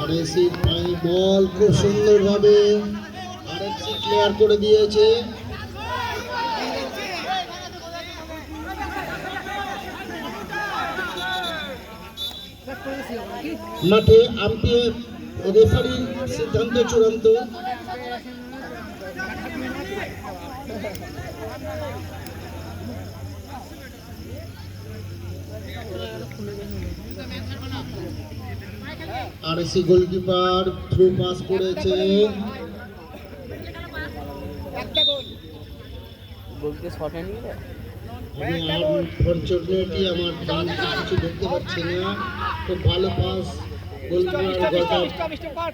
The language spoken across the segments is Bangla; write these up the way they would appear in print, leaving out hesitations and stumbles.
আরএসি বল খুব সুন্দরভাবে আরএসি ক্লিয়ার করে দিয়েছে। মাঠে আম্পায়ার রেফারির সিদ্ধান্ত চূড়ান্ত। আরএসি গোলকিপার থ্রু পাস করেছে। আনফরচুনেটলি আমার কিছু দেখতে পাচ্ছি না। খুব ভালো পাস গোলকিপার।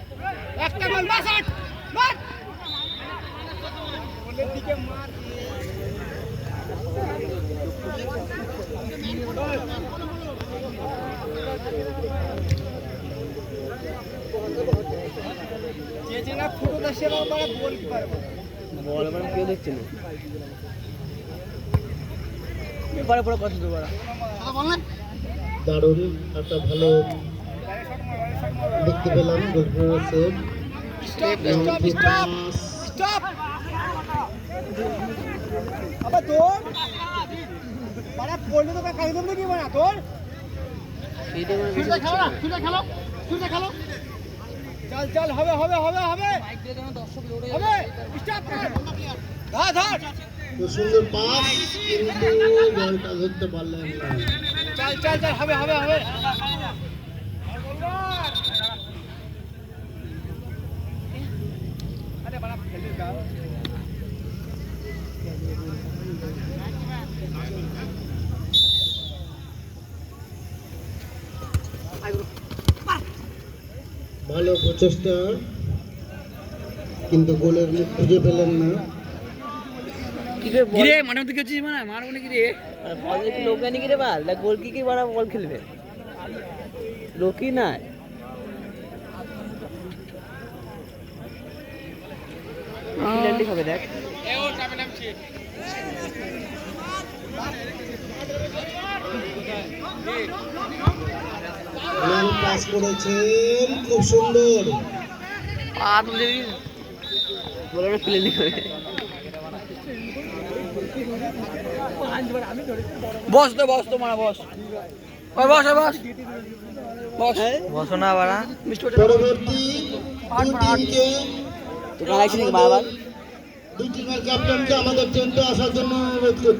দারুণ একটা ভালো দেখতে পেলাম গোলকিপারের সেভ। चल चल হবে হবে হবে হবে হবে স্টপ কর ধর খুব সুন্দর পাস কিন্তু বলটা ধরতে পারলেন না। চল চল চল হবে হবে হবে আরে বড় খেলে দাও। ভালো প্রচেষ্টা কিন্তু গোলের মুখ খুঁজে পেলেন না। গিরে মানে তো কিছু মানে মারবো না গিরে বল কি লোক জানি গিরে বল না গোল কি বড় বল খেলবে লোকই নাই। পেনাল্টি হবে দেখ এ ও যাবে নামছি। লাল পাস করেছেন খুব সুন্দর। পা তুলে দিন বলে না প্লেন হবে। বস তো মারা বস ওই বস বস বস বসো না বাড়া পরবর্তী টিমকে তো গালাইছি নাকি বারবার দুই টিমের ক্যাপ্টেনকে আমাদের টেন্টে আসার জন্য অনুরোধ করছি।